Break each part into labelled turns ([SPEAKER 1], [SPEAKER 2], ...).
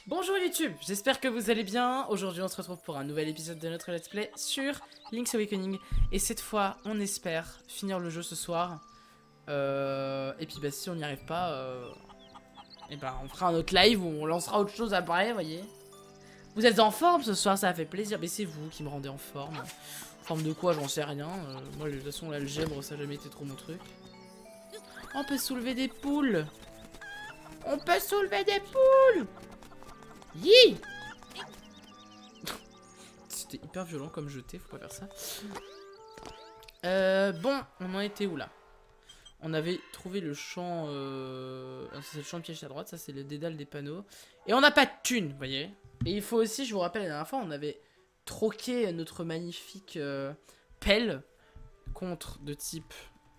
[SPEAKER 1] Bonjour YouTube, j'espère que vous allez bien. Aujourd'hui on se retrouve pour un nouvel épisode de notre let's play sur Link's Awakening. Et cette fois on espère finir le jeu ce soir. Et puis bah si on n'y arrive pas, et bah on fera un autre live où on lancera autre chose après, vous voyez. Vous êtes en forme ce soir, ça fait plaisir. Mais c'est vous qui me rendez en forme. En forme de quoi, j'en sais rien. Moi de toute façon l'algèbre ça n'a jamais été trop mon truc. On peut soulever des poules. On peut soulever des poules. Yi. C'était hyper violent comme jeté, faut pas faire ça. Bon, on en était où là? On avait trouvé le champ. C'est le champ de piège à droite, ça c'est le dédale des panneaux. Et on n'a pas de thunes, vous voyez. Et il faut aussi, je vous rappelle la dernière fois, on avait troqué notre magnifique pelle contre de type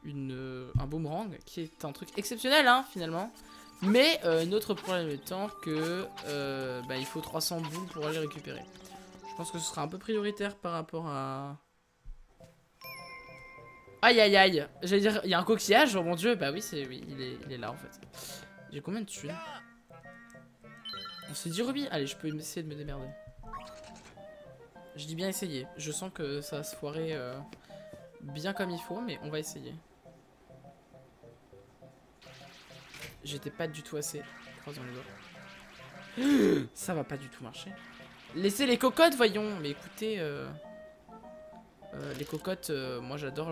[SPEAKER 1] un boomerang, qui est un truc exceptionnel, hein, finalement. Mais notre problème étant que bah, il faut 300 boules pour aller récupérer. Je pense que ce sera un peu prioritaire par rapport à... Aïe aïe aïe. J'allais dire, il y a un coquillage, oh mon dieu. Bah oui, oui il est là en fait. J'ai combien de thunes? On s'est dit rubis. Allez, je peux essayer de me démerder. Je dis bien essayer. Je sens que ça va se foirer bien comme il faut, mais on va essayer. J'étais pas du tout assez. Croisons les doigts. Ça va pas du tout marcher. Laissez les cocottes, voyons. Mais écoutez, les cocottes, moi j'adore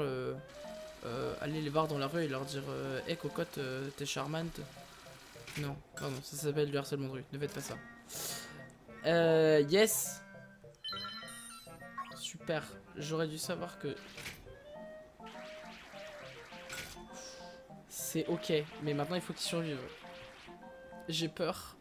[SPEAKER 1] aller les voir dans la rue et leur dire hey cocotte, t'es charmante. Non, pardon, ça s'appelle du harcèlement de rue. Ne faites pas ça. Yes. Super. J'aurais dû savoir que... C'est ok, mais maintenant il faut qu'ils survivent. J'ai peur.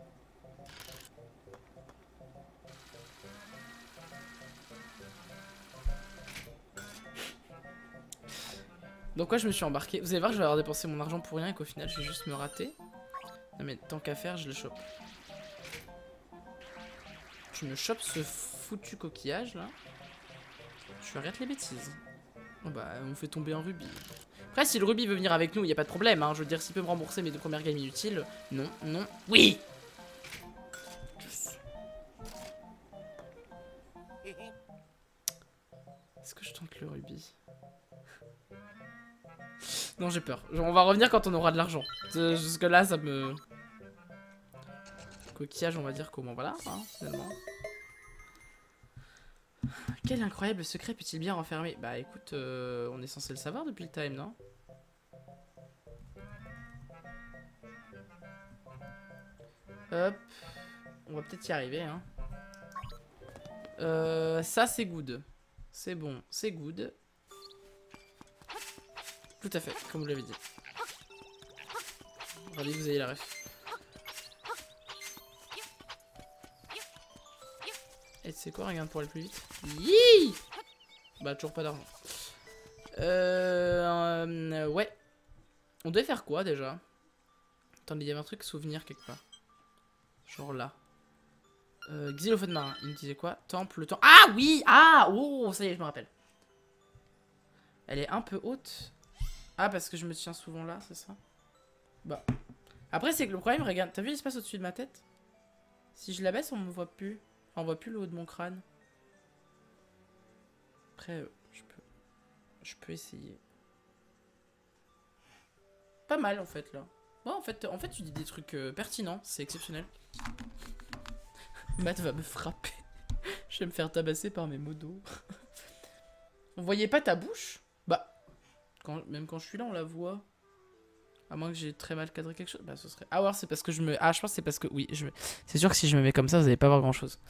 [SPEAKER 1] Donc quoi je me suis embarqué. Vous allez voir que je vais avoir dépensé mon argent pour rien et qu'au final je vais juste me rater. Non mais tant qu'à faire je le chope. Je me chope ce foutu coquillage là. Je arrête les bêtises. Oh bah on fait tomber un rubis. Après si le rubis veut venir avec nous y a pas de problème hein. Je veux dire s'il peut me rembourser mes deux premières games inutiles. Non, non, oui. Est-ce que je tente le rubis? Non j'ai peur. On va revenir quand on aura de l'argent. Jusque là ça me... Coquillage on va dire comment voilà hein, finalement. Quel incroyable secret peut-il bien renfermer? Bah écoute, on est censé le savoir depuis le time, non? Hop. On va peut-être y arriver, hein. Ça c'est good. C'est bon, c'est good. Tout à fait, comme vous l'avez dit. Allez, vous avez la ref. Et c'est quoi, regarde pour aller plus vite. Yee. Bah toujours pas d'argent. Ouais. On devait faire quoi déjà? Attendez, il y avait un truc souvenir quelque part. Genre là. Xylophone marin, il me disait quoi? Temple, temps. Ah oui! Ah! Oh, ça y est, je me rappelle. Elle est un peu haute. Ah, parce que je me tiens souvent là, c'est ça? Bah. Après, c'est que le problème, regarde, t'as vu l'espace au-dessus de ma tête? Si je la baisse, on me voit plus. Enfin, on voit plus le haut de mon crâne. Après, je peux essayer. Pas mal en fait là. Bon, en fait, tu dis des trucs pertinents, c'est exceptionnel. Matt va me frapper. Je vais me faire tabasser par mes modos. On voyait pas ta bouche? Bah, même quand je suis là, on la voit. À moins que j'ai très mal cadré quelque chose. Bah, ce serait. Ah, ouais, c'est parce que je me. Ah, je pense que c'est parce que. Oui, c'est sûr que si je me mets comme ça, vous allez pas voir grand chose.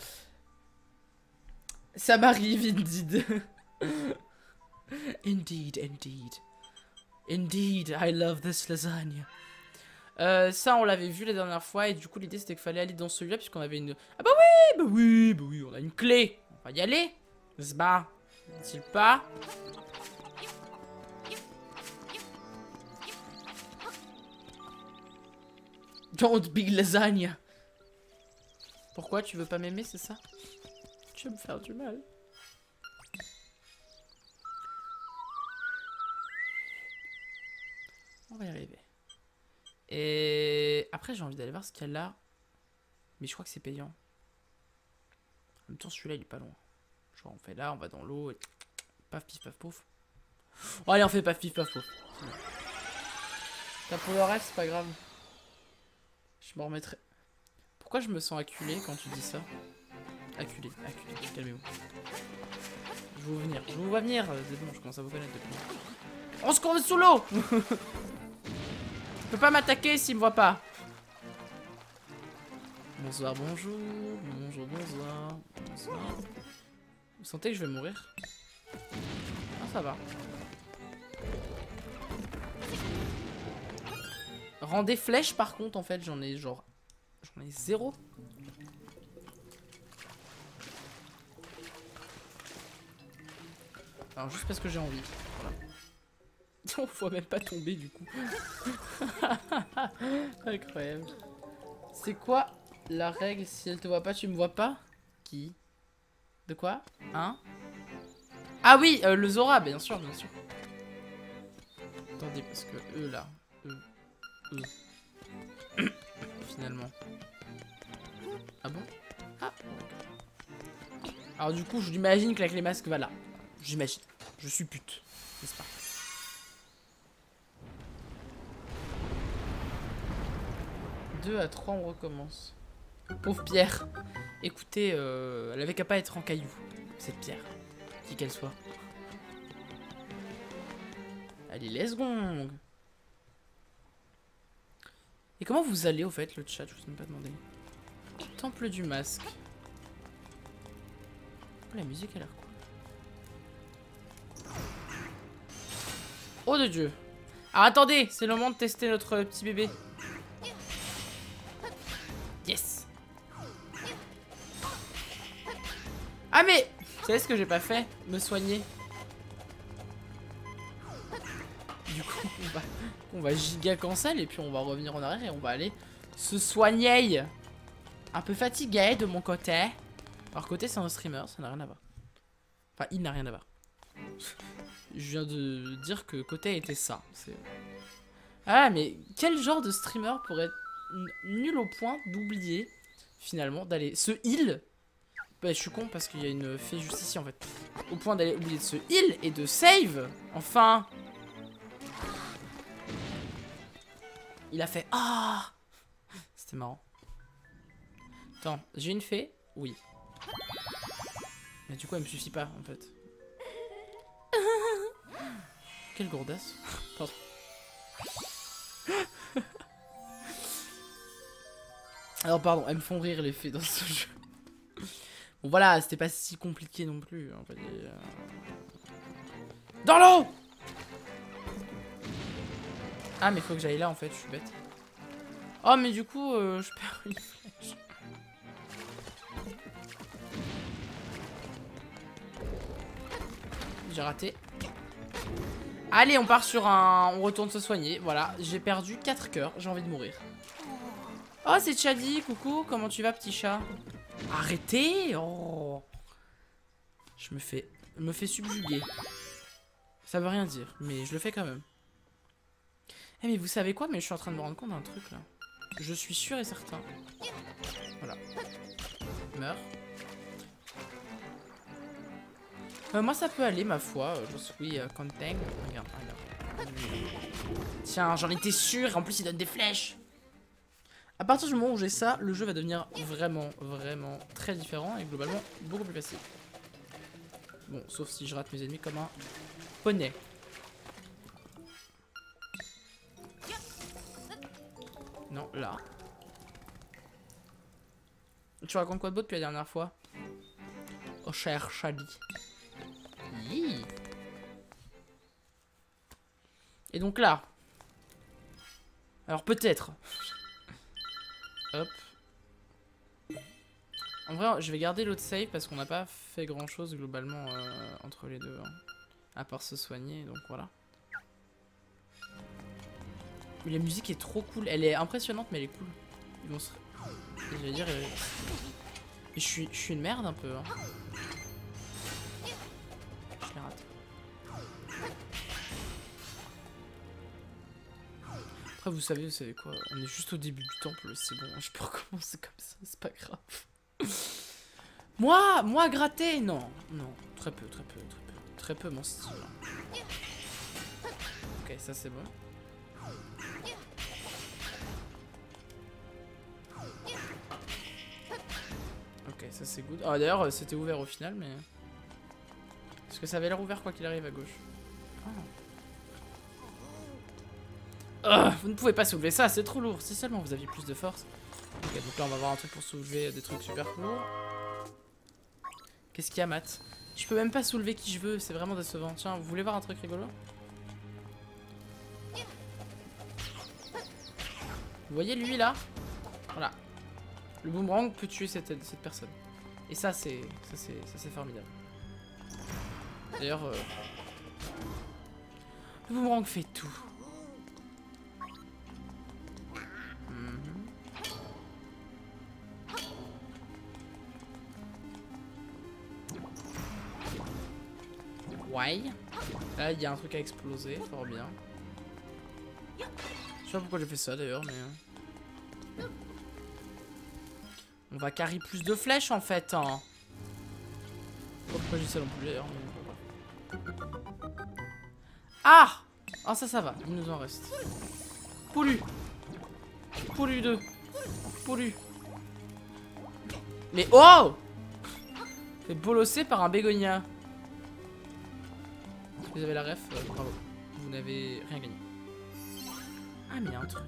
[SPEAKER 1] Ça m'arrive, indeed. Indeed, indeed. Indeed, I love this lasagna. Ça, on l'avait vu la dernière fois. Et du coup, l'idée c'était qu'il fallait aller dans celui-là. Puisqu'on avait une. Ah, bah oui, bah oui, bah oui, on a une clé. On va y aller. N'est-ce pas? N'est-il pas? Don't big lasagna. Pourquoi tu veux pas m'aimer, c'est ça? Tu veux me faire du mal. On va y arriver. Et après, j'ai envie d'aller voir ce qu'il y a là. Mais je crois que c'est payant. En même temps, celui-là, il est pas loin. Genre, on fait là, on va dans l'eau. Et... paf, pif, paf, pouf. Oh, allez, on fait paf, pif, paf, pouf. Pour le reste, c'est pas grave. Je m'en remettrai. Pourquoi je me sens acculé quand tu dis ça? Acculé, calmez-vous. Je vais vous venir, je vous vois venir. C'est bon, je commence à vous connaître depuis. On se court sous l'eau. Il peut pas m'attaquer s'il me voit pas. Bonsoir, bonjour. Bonjour, bonsoir. Bonsoir. Vous sentez que je vais mourir? Ah, ça va. Rendez flèche par contre, en fait, j'en ai genre... j'en ai 0. Alors juste parce que j'ai envie. Voilà. On voit même pas tomber du coup. Incroyable. C'est quoi la règle? Si elle te voit pas, tu me vois pas? Qui? De quoi? Hein? Ah oui, le Zora, bien sûr, bien sûr. Attendez, parce que eux là... Finalement. Ah bon? Ah. Alors du coup, je l'imagine que la clé masque va là. J'imagine. Je suis pute. N'est-ce pas? Deux à 3, on recommence. Pauvre Pierre. Écoutez, elle avait qu'à pas être en caillou. Cette Pierre. Qui qu'elle soit. Allez, let's go. Et comment vous allez au fait, le chat? Je vous ai même pas demandé. Temple du masque. Oh, la musique a l'air cool. Oh de Dieu. Alors attendez, c'est le moment de tester notre petit bébé. Yes. Ah mais, vous savez ce que j'ai pas fait? Me soigner. Du coup, on va giga cancel et puis on va revenir en arrière et on va aller se soigner. Un peu fatigué de mon côté. Alors côté c'est un streamer, ça n'a rien à voir. Enfin, il n'a rien à voir. Je viens de dire que côté était ça. Ah mais quel genre de streamer pourrait être nul au point d'oublier finalement d'aller se heal. Bah je suis con parce qu'il y a une fée juste ici en fait. Au point d'aller oublier de se heal et de save. Enfin. Il a fait ah. C'était marrant. Attends, j'ai une fée? Oui. Mais du coup elle me suffit pas en fait. Quelle gourdasse. Pardon. Alors pardon, elles me font rire les fées dans ce jeu. Bon voilà, c'était pas si compliqué non plus. En fait, dans l'eau. Ah mais faut que j'aille là en fait, je suis bête. Oh mais du coup, je perds une flèche. J'ai raté. Allez, on part sur un... on retourne se soigner. Voilà, j'ai perdu 4 cœurs. J'ai envie de mourir. Oh, c'est Chadi. Coucou, comment tu vas, petit chat? Arrêtez. Oh. Je me fais subjuguer. Ça veut rien dire, mais je le fais quand même. Eh mais vous savez quoi? Mais je suis en train de me rendre compte d'un truc, là. Je suis sûr et certain. Voilà. Meurs. Moi ça peut aller ma foi, je suis content. Regarde, regarde. Tiens, j'en étais sûr, en plus il donne des flèches. À partir du moment où j'ai ça, le jeu va devenir vraiment, vraiment très différent et globalement beaucoup plus facile. Bon, sauf si je rate mes ennemis comme un poney. Non, là. Tu racontes quoi de beau depuis la dernière fois? Oh cher Chali. Et donc là. Alors peut-être. Hop. En vrai, je vais garder l'autre save parce qu'on n'a pas fait grand chose globalement entre les deux. Hein. À part se soigner, donc voilà. Mais la musique est trop cool. Elle est impressionnante, mais elle est cool. Ils vont se... J'allais dire... Je suis une merde un peu. Hein. Je l'ai raté. Après Après, vous savez quoi, on est juste au début du temple, c'est bon, je peux recommencer comme ça, c'est pas grave. Moi, gratter, non, très peu mon style. Ok, ça c'est bon. Ok, ça c'est good. Ah d'ailleurs, c'était ouvert au final, mais... Est-ce que ça avait l'air ouvert quoi qu'il arrive à gauche? Vous ne pouvez pas soulever ça, c'est trop lourd. Si seulement vous aviez plus de force. Ok, donc là on va avoir un truc pour soulever des trucs super lourds. Qu'est-ce qu'il y a, Matt? Je peux même pas soulever qui je veux, c'est vraiment décevant. Tiens, vous voulez voir un truc rigolo? Vous voyez lui là? Voilà. Le boomerang peut tuer cette personne. Et ça c'est formidable. D'ailleurs, le boomerang fait tout. Ouais. Là, il y a un truc à exploser, fort bien. Je sais pas pourquoi j'ai fait ça d'ailleurs, mais... On va carry plus de flèches en fait. Hein. Pourquoi j'ai ça non plus d'ailleurs, mais... Ah! Ah ça va, il nous en reste. Poulu. Poulu 2. Poulu. Mais oh! Fait bolosser par un bégonia. Vous avez la ref, bravo. Vous n'avez rien gagné. Ah mais il y a un truc.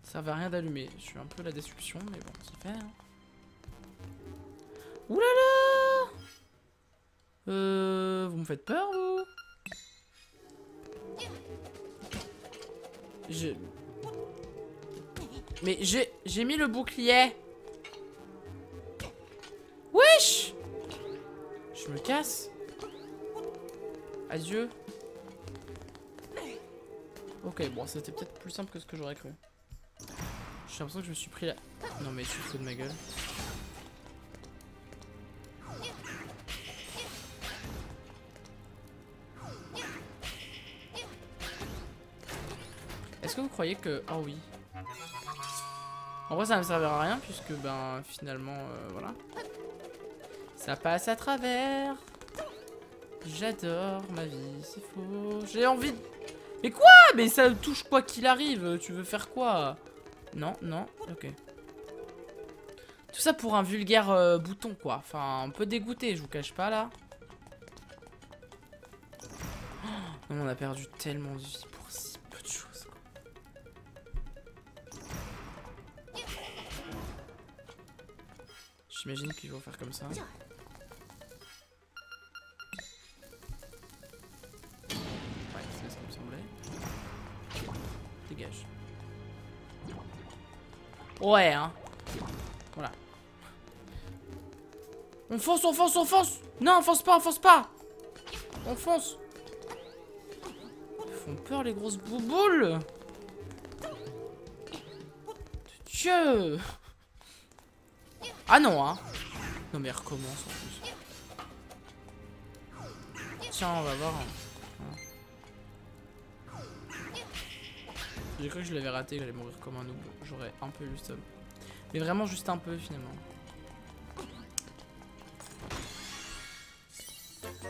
[SPEAKER 1] Ça va rien d'allumer. Je suis un peu la destruction, mais bon, ça fait. Hein. Oulala! Vous me faites peur, vous? Mais j'ai mis le bouclier. Wesh! Je me casse. Adieu. Ok, bon, c'était peut-être plus simple que ce que j'aurais cru. J'ai l'impression que je me suis pris la... Non mais tu te fous de ma gueule. Est-ce que vous croyez que... Oh oui. En vrai ça ne me servira à rien puisque ben finalement voilà. Ça passe à travers. J'adore ma vie, c'est faux. J'ai envie de... Mais quoi? Mais ça touche quoi qu'il arrive. Tu veux faire quoi? Non, ok. Tout ça pour un vulgaire bouton quoi. Enfin, un peu dégoûté, je vous cache pas là. Oh, non, on a perdu tellement de vie pour si peu de choses. J'imagine qu'ils vont faire comme ça. Dégage. Ouais, hein. Voilà. On fonce, on fonce, on fonce. Non, on fonce pas, on fonce pas. On fonce. Ils font peur, les grosses bouboules. Dieu. Ah non, hein. Non, mais elle recommence en plus. Tiens, on va voir. J'ai cru que je l'avais raté, que j'allais mourir comme un noob. J'aurais un peu eu le seum. Mais vraiment juste un peu finalement.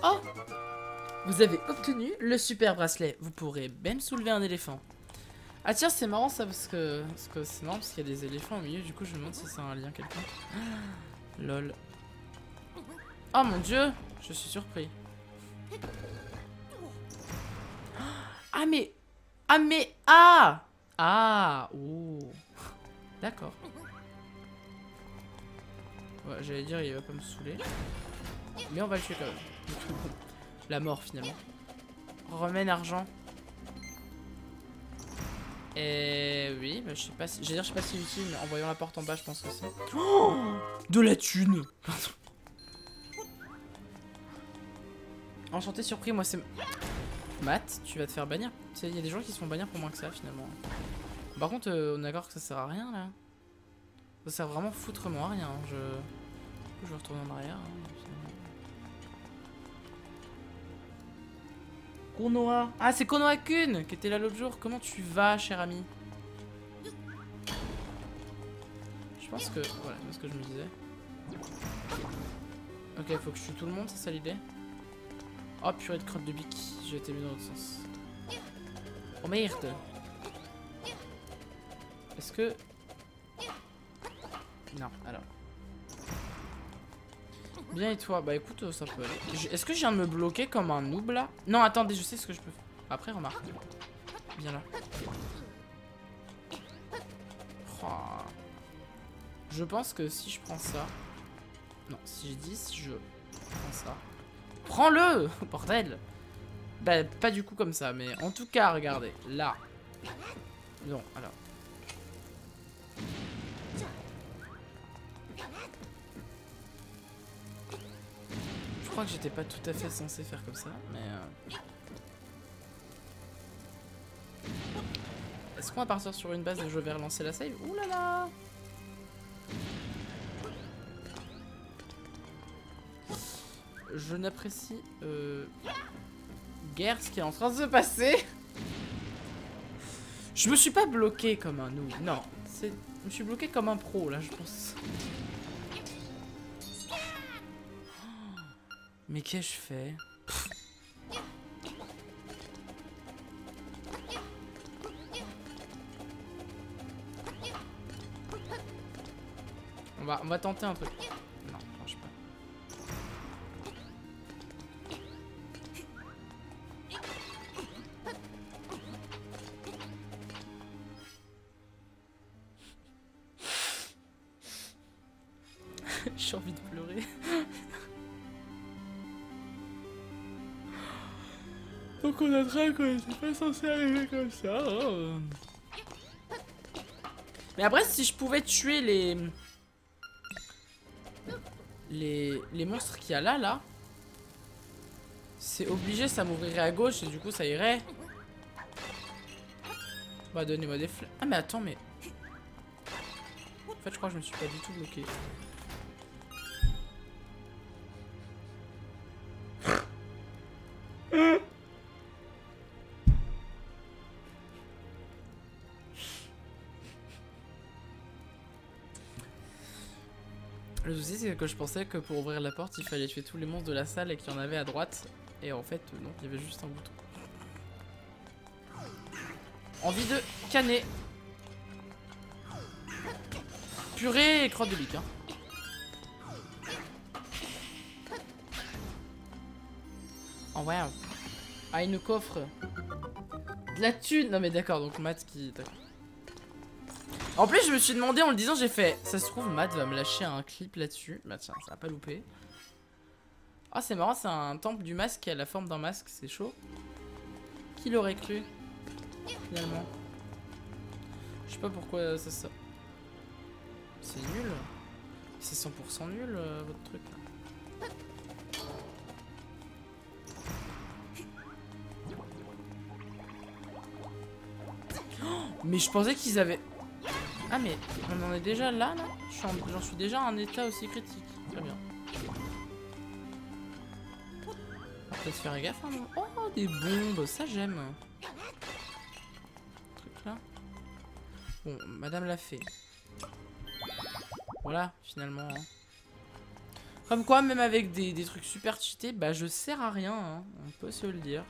[SPEAKER 1] Oh! Vous avez obtenu le super bracelet. Vous pourrez même soulever un éléphant. Ah tiens, c'est marrant ça parce que c'est marrant parce qu'il y a des éléphants au milieu. Du coup, je me demande si c'est un lien quelconque. Lol. Oh mon dieu! Je suis surpris. Ah mais... Ah mais... Ah! Ah! Oh! D'accord. Ouais, j'allais dire il va pas me saouler. Mais on va le tuer quand même. La mort finalement. Remène argent. Et oui, bah, je sais pas si... J'allais dire je sais pas si utile, mais en voyant la porte en bas je pense aussi. Oh, de la thune. Enchanté, surpris, moi c'est... Matt, tu vas te faire bannir. Il y a des gens qui se font bannir pour moins que ça finalement. Par contre, on est d'accord que ça sert à rien là. Ça sert vraiment foutrement à rien. Je vais retourner en arrière. Hein, Konoha. Ah, c'est Konoha-kun qui était là l'autre jour. Comment tu vas, cher ami? Je pense que... Voilà, c'est ce que je me disais. Ok, faut que je tue tout le monde, c'est ça l'idée? Oh, purée de crotte de bique. J'ai été mis dans l'autre sens. Oh merde. Est-ce que... Non, alors. Bien et toi? Bah écoute, ça peut aller. Est-ce que je viens de me bloquer comme un noob là? Non, attendez, je sais ce que je peux faire. Après, remarque. Bien là. Oh. Je pense que si je prends ça... Non, si je dis, si je prends ça... Prends-le! Bordel! Bah, pas du coup comme ça, mais en tout cas, regardez. Là. Non, alors. Je crois que j'étais pas tout à fait censé faire comme ça, mais... Est-ce qu'on va partir sur une base et je vais relancer la save? Ouh là là! Je n'apprécie guère ce qui est en train de se passer. Je me suis pas bloqué comme un noob. Non, je me suis bloqué comme un pro là, je pense. Mais qu'ai-je fait? On va tenter un truc. Non, franchement pas. J'ai envie de pleurer. Donc on a train quoi, c'est pas censé arriver comme ça. Hein. Mais après, si je pouvais tuer les monstres qu'il y a là, c'est obligé, ça m'ouvrirait à gauche et du coup ça irait. Bah donnez-moi des flèches. Ah mais attends, mais... En fait je crois que je me suis pas du tout bloqué. Le souci c'est que je pensais que pour ouvrir la porte il fallait tuer tous les monstres de la salle et qu'il y en avait à droite. Et en fait non, il y avait juste un bouton. Envie de canner. Purée et crotte de bique hein. Oh wow. Ah il nous coffre de la thune. Non mais d'accord, donc Matt qui... En plus je me suis demandé en le disant, j'ai fait... Ça se trouve Matt va me lâcher un clip là-dessus. Bah tiens, ça va pas louper. Ah c'est marrant, c'est un temple du masque qui a la forme d'un masque, c'est chaud. Qui l'aurait cru? Finalement. Je sais pas pourquoi ça... C'est nul. C'est 100% nul votre truc là. Mais je pensais qu'ils avaient... Ah mais on en est déjà là, là. J'en suis déjà à un état aussi critique. Très bien. On va peut-être faire gaffe hein, non. Oh des bombes, ça j'aime. Truc là. Bon, madame l'a fait. Voilà, finalement. Hein. Comme quoi, même avec des trucs super cheatés, bah je sers à rien, hein. On peut se le dire.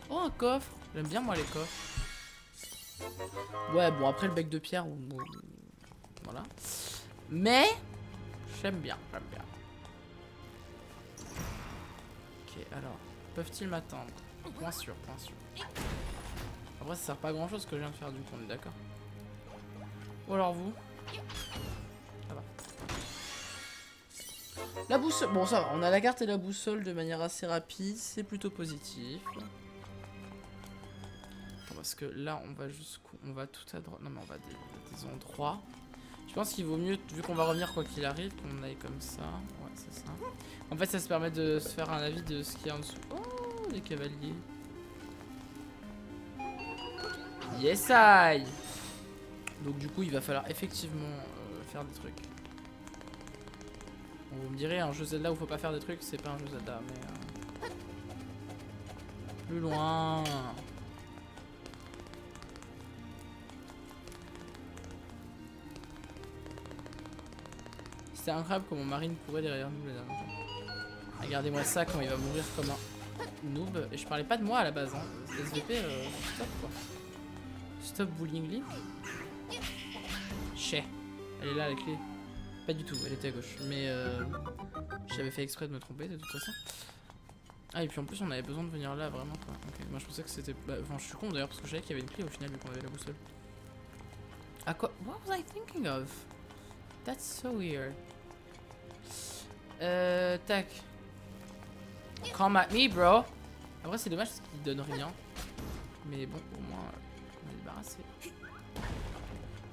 [SPEAKER 1] Oh un coffre. J'aime bien moi les coffres. Ouais bon après le bec de pierre voilà. Mais j'aime bien, Ok alors peuvent-ils m'attendre? Point sûr, point sûr. Après ça sert pas à grand chose ce que je viens de faire du coup, on est d'accord. Ou alors vous? Ça va. La boussole, bon ça va, on a la carte et la boussole de manière assez rapide, c'est plutôt positif. Parce que là on va jusqu'où? On va tout à droite. Non mais on va des endroits. Je pense qu'il vaut mieux, vu qu'on va revenir quoi qu'il arrive, qu'on aille comme ça. Ouais c'est ça. En fait ça se permet de se faire un avis de ce qu'il y a en dessous. Oh les cavaliers. Yes I. Donc du coup il va falloir effectivement faire des trucs. Bon, vous me direz un jeu Zelda où faut pas faire des trucs, c'est pas un jeu Zelda mais... Plus loin. C'était incroyable comment Marine courait derrière nous la dernière fois. Regardez-moi ça quand il va mourir comme un noob. Et je parlais pas de moi à la base. Hein. SVP, stop quoi. Stop bullying Link. Chais. Elle est là la clé. Pas du tout, elle était à gauche. Mais j'avais fait exprès de me tromper de toute façon. Ah et puis en plus on avait besoin de venir là vraiment quoi. Ok, moi je pensais que c'était... Bah, enfin je suis con d'ailleurs parce que je savais qu'il y avait une clé au final vu qu'on avait la boussole. À quoi... What was I thinking of? That's so weird. Tac. Come at me bro. Après c'est dommage parce qu'il donne rien. Mais bon au moins on est débarrassé.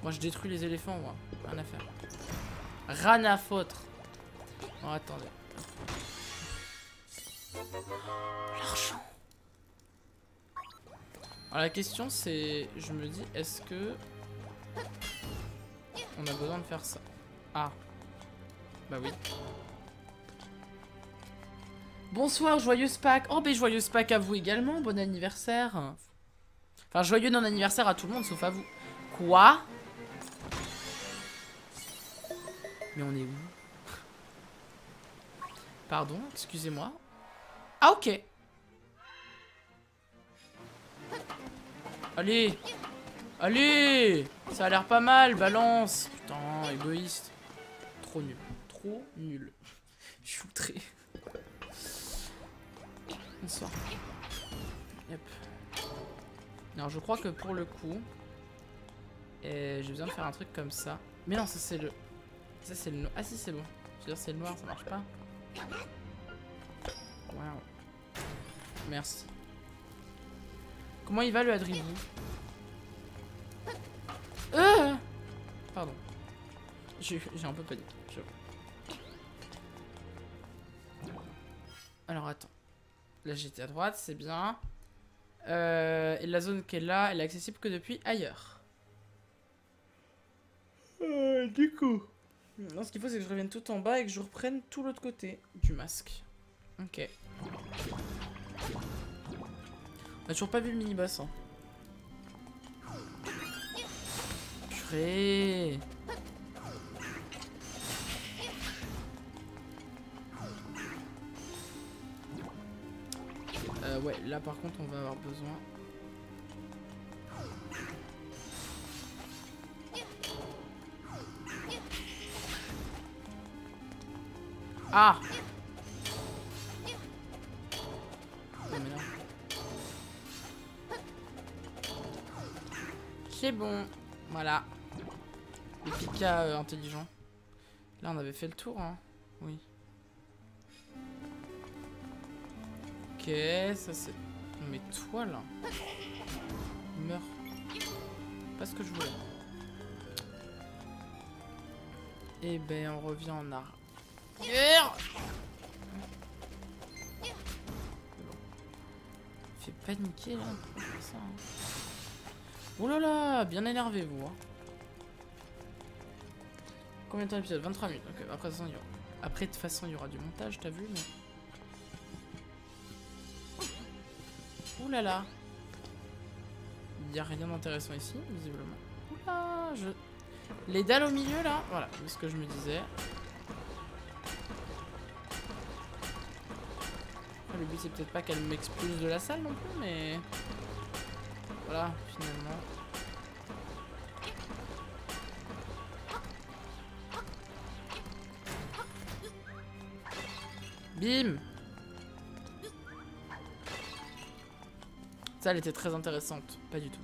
[SPEAKER 1] Moi je détruis les éléphants moi. Rien à faire. Rien à foutre. Oh attendez. L'argent. Alors la question c'est, je me dis, est-ce que on a besoin de faire ça? Ah. Bah oui. Bonsoir, joyeuse Pâques. Oh ben joyeuse Pâques à vous également, bon anniversaire. Enfin joyeux non-anniversaire à tout le monde sauf à vous. Quoi? Mais on est où? Pardon, excusez-moi. Ah ok. Allez. Allez. Ça a l'air pas mal, balance. Putain, égoïste. Trop nul. Trop nul. Je suis outré. Bonsoir. Yep. Alors je crois que pour le coup... j'ai besoin de faire un truc comme ça. Mais non, ça c'est le... Ça c'est le noir. Ah si c'est bon. Je veux dire c'est le noir, ça marche pas. Wow. Merci. Comment il va le Adribou? Pardon. J'ai un peu paniqué. Alors attends. Là j'étais à droite, c'est bien. Et la zone qui est là, elle est accessible que depuis ailleurs. Du coup. Non, ce qu'il faut c'est que je revienne tout en bas et que je reprenne tout l'autre côté du masque. Ok. On a toujours pas vu le mini-boss. Hein. Purée. Ouais, là par contre on va avoir besoin. Ah! C'est bon. Voilà. Les Pika intelligents. Là on avait fait le tour, hein. Oui. Ok, ça c'est... Mais toi là... Meurs. Pas ce que je voulais. Et ben on revient en arrière. Fait paniquer là. Ça, hein. Oh là là, bien énervé vous. Hein. Combien de temps d'épisode? 23 minutes. Ok, après de toute façon il y aura du montage, t'as vu mais... Ouh là là. Il n'y a rien d'intéressant ici, visiblement. Oula, les dalles au milieu là, voilà, c'est ce que je me disais. Le but c'est peut-être pas qu'elle m'expulse de la salle non plus, mais... Voilà, finalement. Bim! Ça, elle était très intéressante. Pas du tout.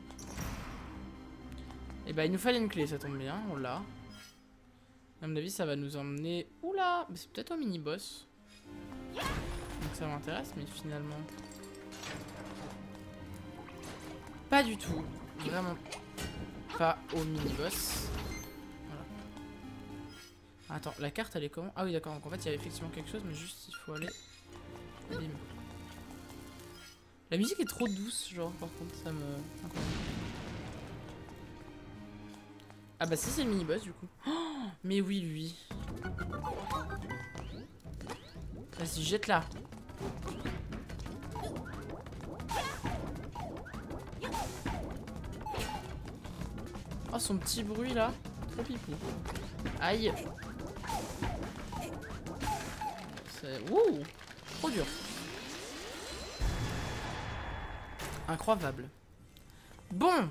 [SPEAKER 1] Et bah, il nous fallait une clé, ça tombe bien. On l'a. À mon avis, ça va nous emmener... Oula! Mais c'est peut-être au mini-boss. Donc ça m'intéresse, mais finalement... Pas du tout. Vraiment pas au mini-boss. Voilà. Attends, la carte, elle est comment? Ah oui, d'accord. Donc en fait, il y a effectivement quelque chose, mais juste, il faut aller... Bim. La musique est trop douce, genre, par contre, ça me... Ah bah si, c'est le mini-boss, du coup. Oh, mais oui, lui. Vas-y, jette-la. Oh, son petit bruit là. Trop pipou. Aïe. Ouh, trop dur. Incroyable. Bon.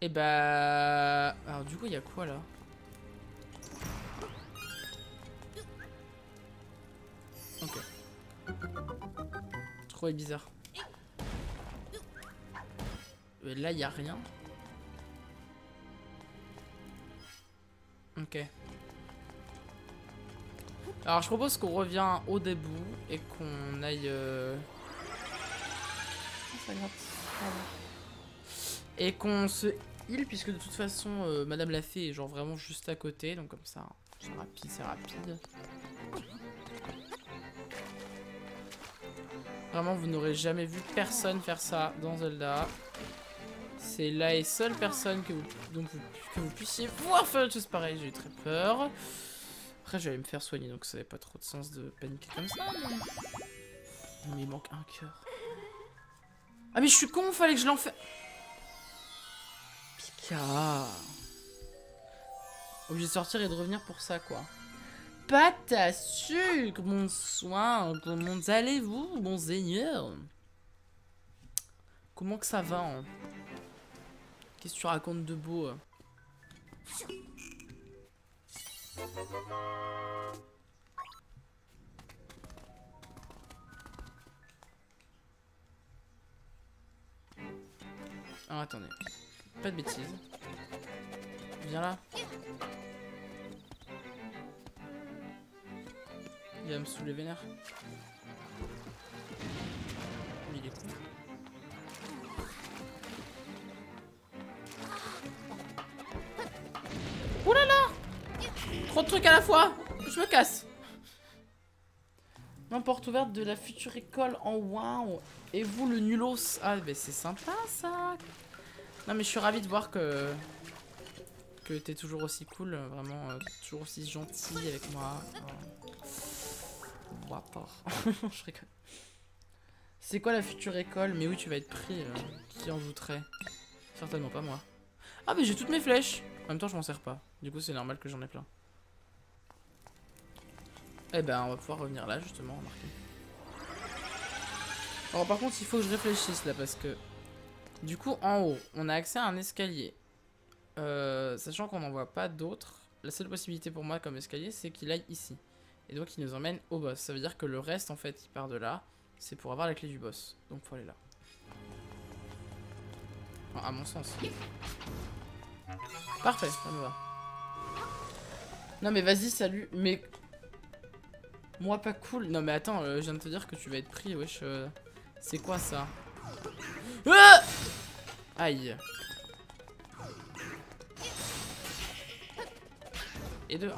[SPEAKER 1] Et bah... Alors du coup, il y a quoi là? Ok. Trop bizarre. Là, il y a rien. Ok. Alors, je propose qu'on revient au début et qu'on aille... Ça gratte. Et qu'on se heal, puisque de toute façon, Madame la Fée est genre vraiment juste à côté. Donc comme ça, c'est rapide, c'est rapide. Vraiment, vous n'aurez jamais vu personne faire ça dans Zelda. C'est la et seule personne que vous puissiez voir faire une chose pareille. J'ai eu très peur. Après, je vais me faire soigner, donc ça n'avait pas trop de sens de paniquer comme ça. Mais il manque un cœur. Ah, mais je suis con, fallait que je l'enferme. Pika. Obligé de sortir et de revenir pour ça, quoi. Pâte à sucre, bonsoir. Comment allez-vous, bon seigneur? Comment que ça va, hein? Qu'est-ce que tu racontes de beau? Alors attendez, pas de bêtises. Viens là. Il va me saouler vénère. Mais il est con. Ouh là là! Trop de trucs à la fois! Je me casse! Non, porte ouverte de la future école en wow! Et vous le nulos? Ah, bah c'est sympa ça! Non, mais je suis ravie de voir que t'es toujours aussi cool, vraiment, toujours aussi gentil avec moi. Wow. Je rigole. C'est quoi la future école? Mais oui, tu vas être pris. Qui en douterait? Certainement pas moi. Ah, mais j'ai toutes mes flèches. En même temps, je m'en sers pas. Du coup, c'est normal que j'en ai plein. Eh ben, on va pouvoir revenir là, justement, remarquez. Alors, par contre, il faut que je réfléchisse là, parce que... Du coup, en haut, on a accès à un escalier. Sachant qu'on n'en voit pas d'autres, la seule possibilité pour moi comme escalier, c'est qu'il aille ici. Et donc, il nous emmène au boss. Ça veut dire que le reste, en fait, il part de là. C'est pour avoir la clé du boss. Donc, faut aller là. Enfin, à mon sens. Parfait, ça me va. Non, mais vas-y, salut. Mais... Moi, pas cool. Non, mais attends, je viens de te dire que tu vas être pris, wesh. C'est quoi, ça? Ah! Aïe. Et de 1.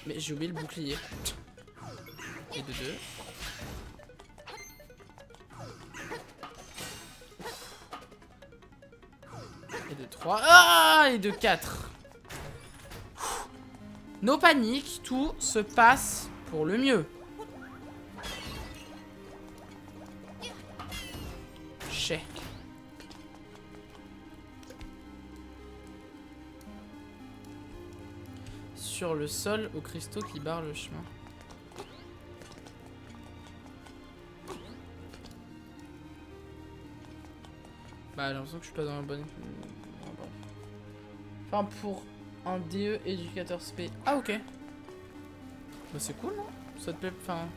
[SPEAKER 1] Mais j'ai oublié le bouclier. Et de 2. Et de 3. Ah! Et de 4. No panique, tout se passe pour le mieux. Chais. Sur le sol aux cristaux qui barrent le chemin. Bah, j'ai l'impression que je suis pas dans la bonne... Enfin, pour un DE éducateur spé. Ah, ok. Bah, c'est cool, non? Ça te plaît... Enfin...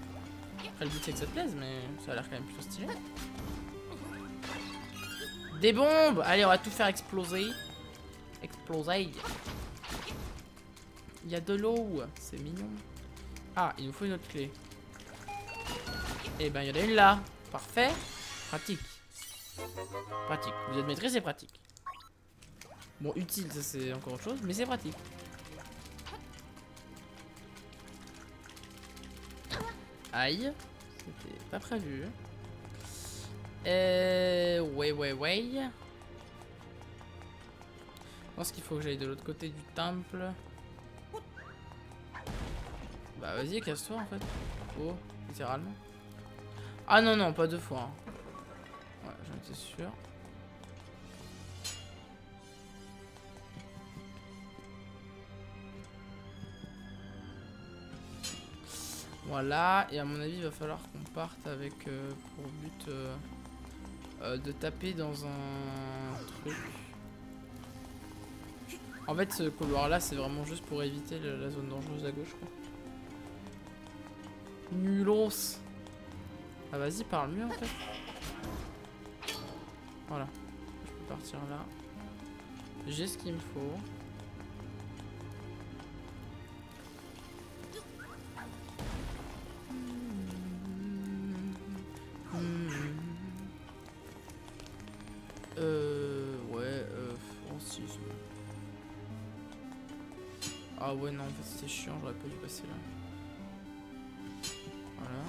[SPEAKER 1] Après, le but, c'est que ça te plaise, mais ça a l'air quand même plutôt stylé. Des bombes! Allez, on va tout faire exploser. Exploser. Il y a de l'eau. C'est mignon. Ah, il nous faut une autre clé. Et ben, il y en a une là. Parfait. Pratique. Pratique. Vous admettrez, c'est pratique. Bon, utile, ça c'est encore autre chose, mais c'est pratique. Aïe. C'était pas prévu. Ouais. Je pense qu'il faut que j'aille de l'autre côté du temple. Bah vas-y, casse-toi en fait. Oh, littéralement. Ah non, pas deux fois. Hein. Ouais, j'en étais sûr. Voilà, et à mon avis, il va falloir qu'on parte avec pour but de taper dans un truc. En fait, ce couloir-là, c'est vraiment juste pour éviter la zone dangereuse à gauche, quoi. Nulos. Ah, vas-y, parle mieux, en fait. Voilà. Je peux partir là. J'ai ce qu'il me faut. Ouais, oh si. Ah ouais, non, en fait c'était chiant, j'aurais pas dû passer là. Voilà.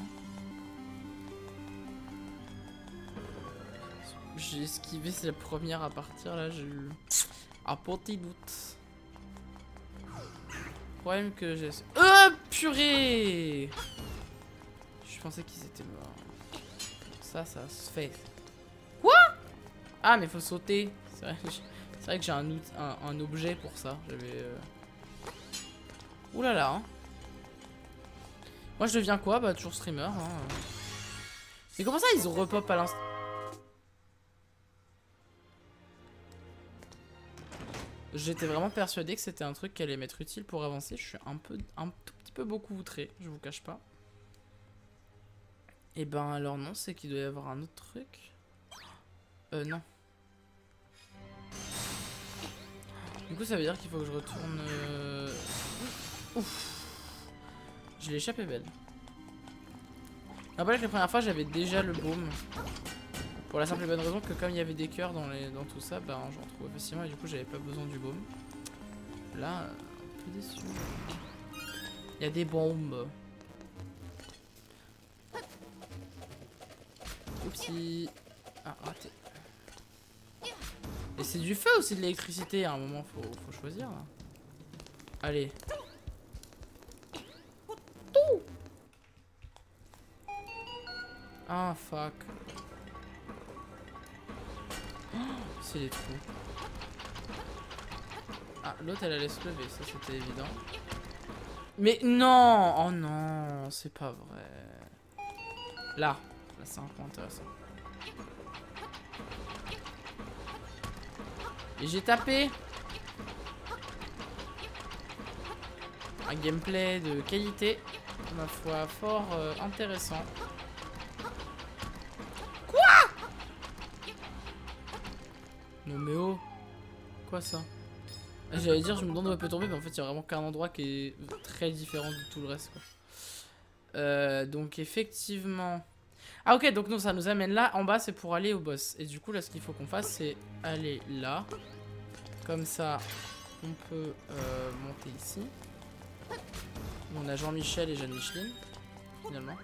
[SPEAKER 1] J'ai esquivé, c'est la première à partir là, j'ai eu un petit doute. Problème que j'ai... Oh purée! Je pensais qu'ils étaient morts. Ça se fait. Quoi? Ah mais faut sauter. C'est vrai que j'ai un objet pour ça. J'avais... Ouh là là. Hein. Moi je deviens quoi? Bah toujours streamer. Hein. Mais comment ça ils ont repop à l'instant? J'étais vraiment persuadé que c'était un truc qui allait m'être utile pour avancer. Je suis un tout petit peu beaucoup outré, je vous cache pas. Et ben alors non, c'est qu'il doit y avoir un autre truc. Non. Du coup ça veut dire qu'il faut que je retourne... Ouf. Je l'ai échappé belle. Je rappelle que la première fois j'avais déjà le baume. Pour la simple et bonne raison que comme il y avait des cœurs dans tout ça, bah j'en trouvais facilement et du coup j'avais pas besoin du baume. Là, un peu déçu. Il y a des bombes. Oupsie. Ah, raté. Et c'est du feu aussi de l'électricité, à un moment faut choisir. Là. Allez. Ah fuck. Oh, c'est les trous. Ah, l'autre elle allait se lever, ça c'était évident. Mais non! Oh non, c'est pas vrai. Là c'est un point intéressant. Et j'ai tapé. Un gameplay de qualité, ma foi, fort intéressant. Quoi? Non mais oh. Quoi ça? J'allais dire je me demande où elle peut tomber mais en fait il y a vraiment qu'un endroit qui est très différent de tout le reste quoi. Donc effectivement... Ah ok donc non ça nous amène là, en bas c'est pour aller au boss. Et du coup là ce qu'il faut qu'on fasse c'est aller là. Comme ça on peut monter ici. On a Jean-Michel et Jeanne-Micheline finalement.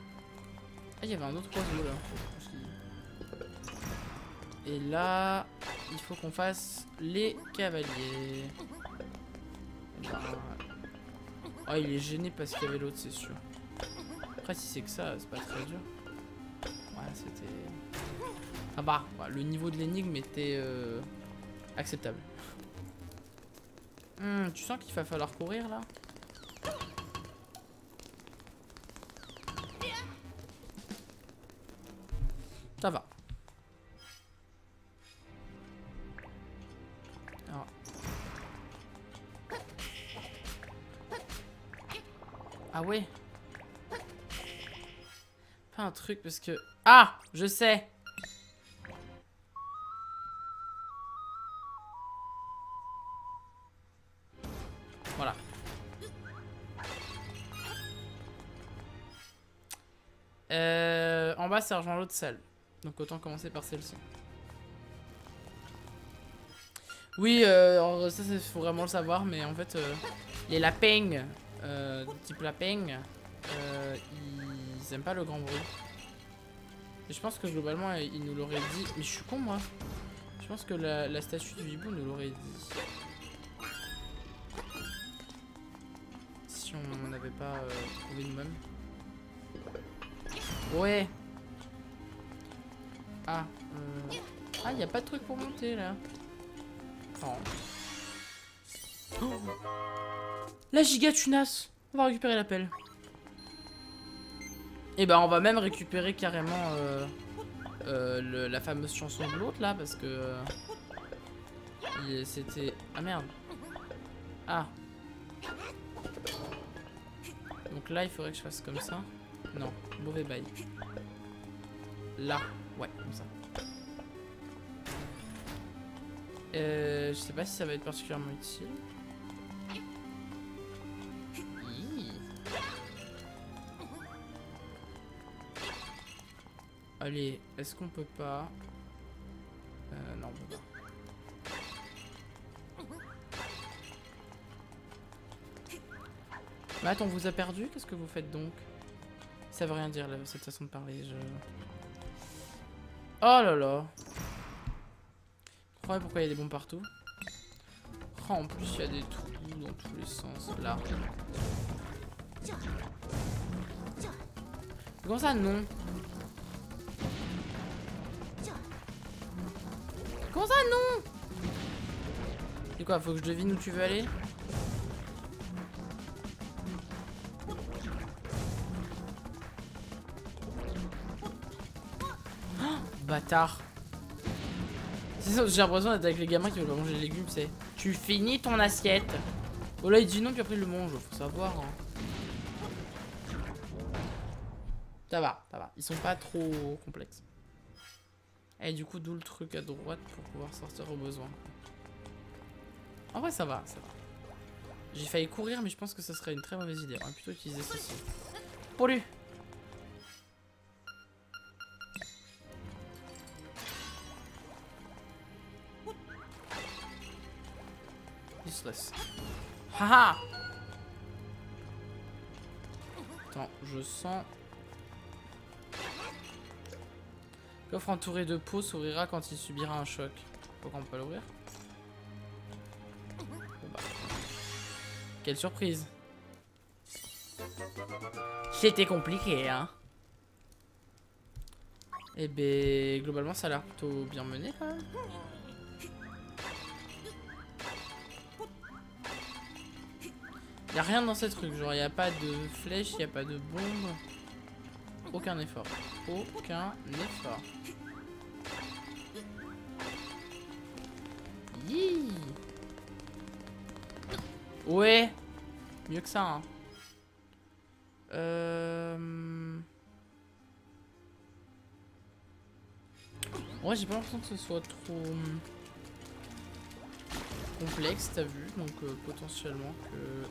[SPEAKER 1] Ah il y avait un autre oiseau là. Et là il faut qu'on fasse les cavaliers. Oh il est gêné parce qu'il y avait l'autre c'est sûr. Après si c'est que ça c'est pas très dur. Ouais c'était... Ah bah le niveau de l'énigme était acceptable. Tu sens qu'il va falloir courir là? Ça va. Alors. Ah ouais. Pas un truc parce que... Ah! Je sais! Voilà. En bas, ça rejoint l'autre salle. Donc autant commencer par celle-ci. Oui, ça, faut vraiment le savoir, mais en fait, les lapins, type lapin, ils aiment pas le grand bruit. Et je pense que globalement, ils nous l'auraient dit. Mais je suis con, moi. Je pense que la statue du hibou nous l'aurait dit. Si on n'avait pas trouvé nous-mêmes. Ouais. Ah, ah, il n'y a pas de truc pour monter là. Oh. Oh. La giga tunasse. On va récupérer la pelle. Et bah on va même récupérer carrément la fameuse chanson de l'autre là parce que c'était... Ah merde. Ah. Donc là il faudrait que je fasse comme ça. Non, mauvais bail. Là, ouais, comme ça. Je sais pas si ça va être particulièrement utile. Allez, est-ce qu'on peut pas... non, on peut pas. Matt, on vous a perdu? Qu'est-ce que vous faites donc? Ça veut rien dire, là, cette façon de parler. Oh là là. Je crois pourquoi il y a des bombes partout. Oh, en plus, il y a des trous dans tous les sens. Là. Comment ça, non? Comment ça, non? C'est quoi? Faut que je devine où tu veux aller? Oh, bâtard. J'ai l'impression d'être avec les gamins qui veulent pas manger les légumes, c'est... Tu finis ton assiette. Oh là, il dit non, puis après il le mange. Faut savoir, hein. Ça va, ça va. Ils sont pas trop complexes. Et du coup, d'où le truc à droite pour pouvoir sortir au besoin. En vrai, ça va, ça va. J'ai failli courir, mais je pense que ce serait une très mauvaise idée. On va plutôt utiliser ceci. Pour lui. Useless. Haha. Attends, je sens... Coffre entouré de peau s'ouvrira quand il subira un choc. Pourquoi on peut pas l'ouvrir? Bon bah. Quelle surprise. C'était compliqué, hein. Eh ben, globalement, ça a l'air plutôt bien mené, quand même. Y'a rien dans ces trucs, genre y'a pas de flèches, y'a pas de bombes. Aucun effort. Aucun effort. Yee. Ouais. Mieux que ça, hein. Ouais, j'ai pas l'impression que ce soit trop complexe, t'as vu, donc potentiellement que...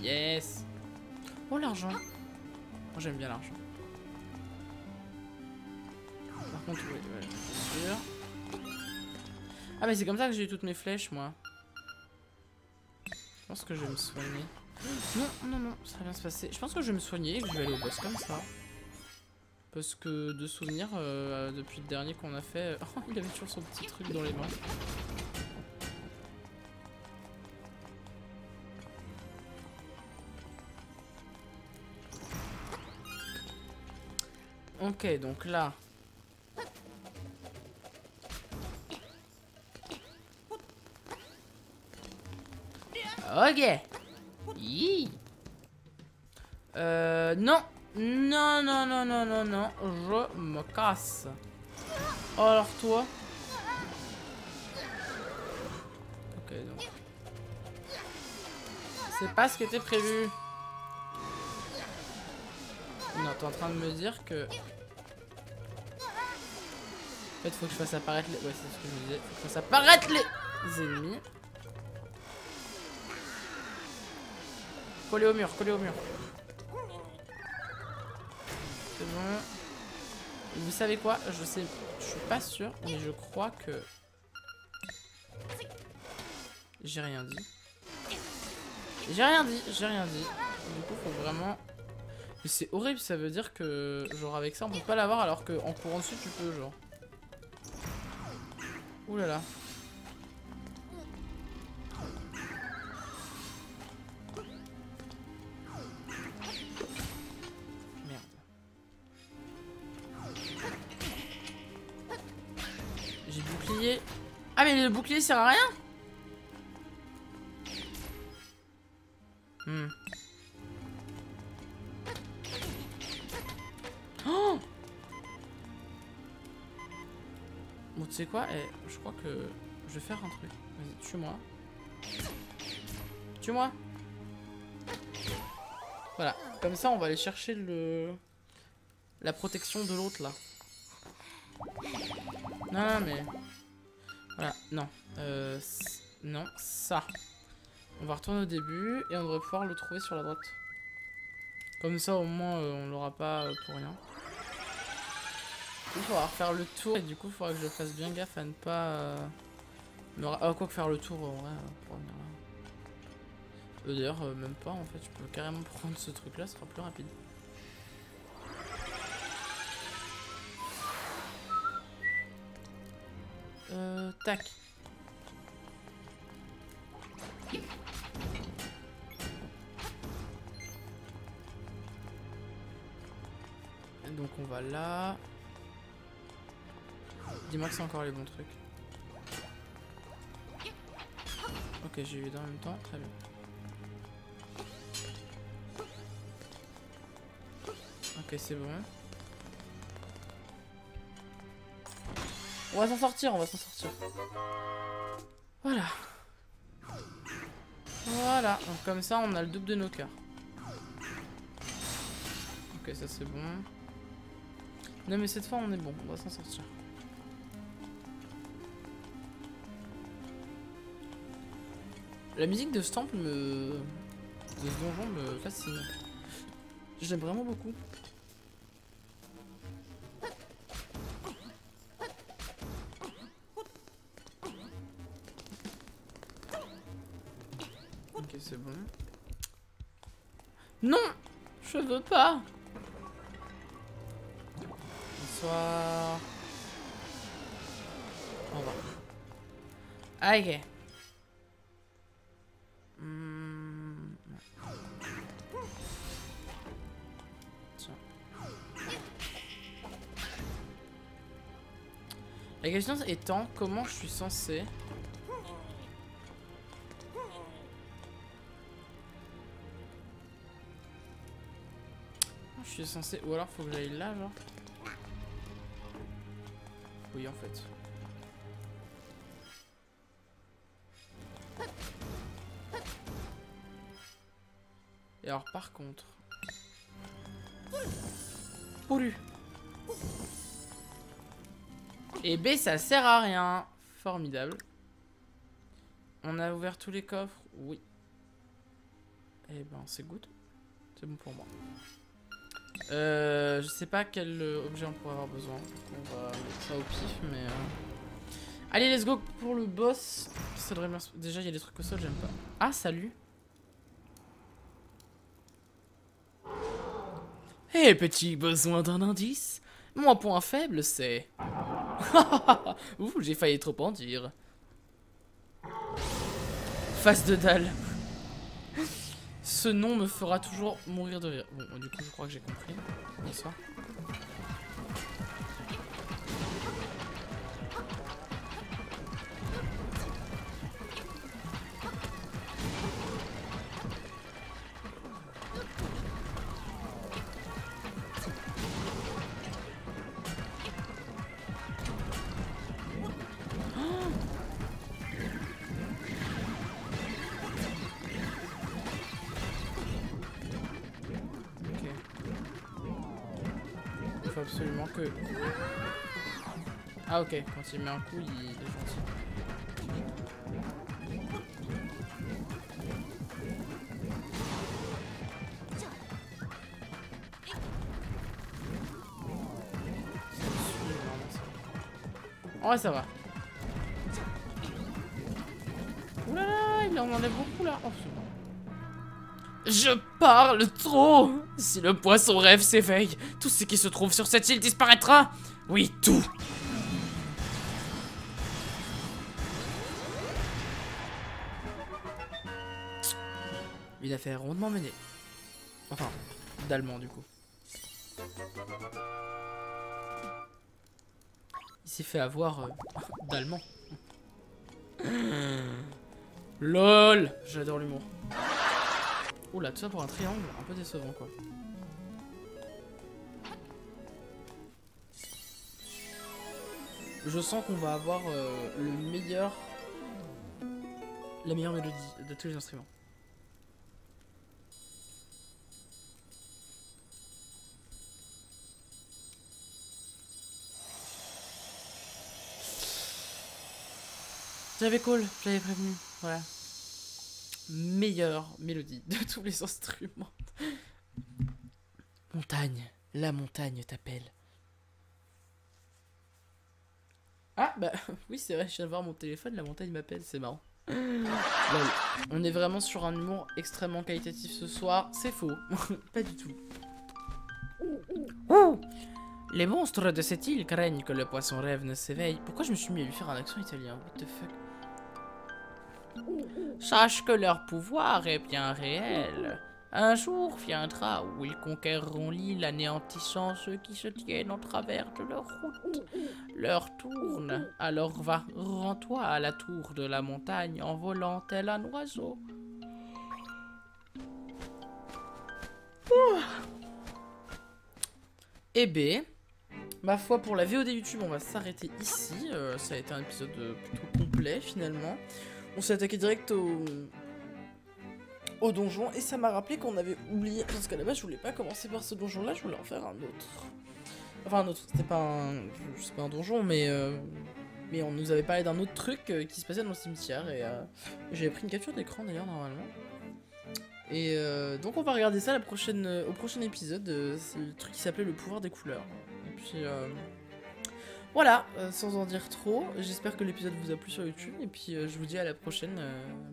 [SPEAKER 1] Yes. Oh, l'argent. Moi, j'aime bien l'argent. Par contre, oui, ouais, c'est sûr. Ah, mais c'est comme ça que j'ai eu toutes mes flèches, moi. Je pense que je vais me soigner. Non, non, non, ça va bien se passer. Je pense que je vais me soigner et que je vais aller au boss comme ça. Parce que de souvenir, depuis le dernier qu'on a fait... Oh, il avait toujours son petit truc dans les mains. Ok, donc là... Ok. Yee. Non. Non, non, non, non, non, non. Je me casse. Oh, alors toi. Ok, donc. C'est pas ce qui était prévu. Non, t'es en train de me dire que... En fait, faut que je fasse apparaître les... Ouais, c'est ce que je me disais. Faut que je fasse apparaître les ennemis. Collé au mur, collé au mur. C'est bon. Vous savez quoi? Je sais... Je suis pas sûr, mais je crois que... J'ai rien dit. J'ai rien dit, j'ai rien dit. Du coup, faut vraiment... Mais c'est horrible, ça veut dire que... Genre, avec ça, on peut pas l'avoir, alors qu'en courant dessus, tu peux, genre. Ouh là là. Merde. J'ai bouclier. Ah, mais le bouclier sert à rien? Oh, bon, tu sais quoi? Je crois que je vais faire un truc. Vas-y, tue-moi. Tue-moi. Voilà. Comme ça, on va aller chercher la protection de l'autre, là. Non, mais... Voilà, non. Non, ça. On va retourner au début et on devrait pouvoir le trouver sur la droite. Comme ça, au moins, on l'aura pas pour rien. Il faudra refaire le tour et du coup, il faudra que je fasse bien gaffe à ne pas... quoi que faire le tour, ouais, pour venir là. D'ailleurs, même pas, en fait. Je peux carrément prendre ce truc-là, ce sera plus rapide. Tac. Donc on va là. Dis-moi que c'est encore les bons trucs. Ok, j'ai eu deux en même temps, très bien. Ok, c'est bon. On va s'en sortir, on va s'en sortir. Voilà. Voilà, donc comme ça on a le double de nos cœurs. Ok, ça c'est bon. Non mais cette fois on est bon, on va s'en sortir. La musique de ce temple de ce donjon me fascine. J'aime vraiment beaucoup. Ok, c'est bon. Non! Je veux pas! Bonsoir. Au revoir. Ah, ok. Tiens. La question étant, comment je suis censé... Je suis censé... Ou alors faut que j'aille là, genre. Oui, en fait. Et alors, par contre... Poulu. Et B, ça sert à rien. Formidable. On a ouvert tous les coffres. Oui. Eh ben, c'est good. C'est bon pour moi. Je sais pas quel objet on pourrait avoir besoin. On va mettre ça au pif, mais... Allez, let's go pour le boss. Ça devrait bien... Déjà, il y a des trucs au sol, j'aime pas. Ah, salut. Eh, hey, petit, besoin d'un indice? Mon point faible, c'est... Ouh, j'ai failli trop en dire. Face de dalle. Ce nom me fera toujours mourir de rire. Bon, du coup, je crois que j'ai compris. Bonsoir. Faut absolument que... Ah ok, quand il met un coup, il est gentil. En vrai, ça va. Oulala, il en enlève beaucoup là. Oh, c'est bon. Je parle trop! Si le poisson rêve s'éveille, tout ce qui se trouve sur cette île disparaîtra! Oui, tout! Une affaire rondement menée. Enfin, d'allemand du coup. Il s'est fait avoir d'allemand. LOL! J'adore l'humour. Oula, tout ça pour un triangle, un peu décevant quoi. Je sens qu'on va avoir la meilleure mélodie de tous les instruments. J'avais call, j'avais prévenu, voilà. Meilleure mélodie de tous les instruments. Montagne, la montagne t'appelle. Ah bah oui c'est vrai, je viens de voir mon téléphone, la montagne m'appelle, c'est marrant. Lol. On est vraiment sur un humour extrêmement qualitatif ce soir, c'est faux, pas du tout. Oh, les monstres de cette île craignent que le poisson rêve ne s'éveille. Pourquoi je me suis mis à lui faire un accent italien? What the fuck? Sache que leur pouvoir est bien réel. Un jour viendra où ils conquerront l'île, anéantissant ceux qui se tiennent en travers de leur route. L'heure tourne, alors va, rends-toi à la tour de la montagne en volant tel un oiseau. Eh ben, ma foi, pour la VOD YouTube, on va s'arrêter ici. Ça a été un épisode plutôt complet finalement. On s'est attaqué direct au donjon et ça m'a rappelé qu'on avait oublié, parce qu'à la base je voulais pas commencer par ce donjon là, je voulais en faire un autre. Enfin un autre, c'était pas un, c'est pas un donjon mais on nous avait parlé d'un autre truc qui se passait dans le cimetière et j'avais pris une capture d'écran d'ailleurs normalement. Et donc on va regarder ça au prochain épisode, c'est le truc qui s'appelait le pouvoir des couleurs. Et puis voilà, sans en dire trop, j'espère que l'épisode vous a plu sur YouTube, et puis je vous dis à la prochaine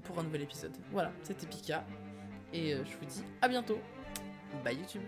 [SPEAKER 1] pour un nouvel épisode. Voilà, c'était Pika, et je vous dis à bientôt. Bye YouTube.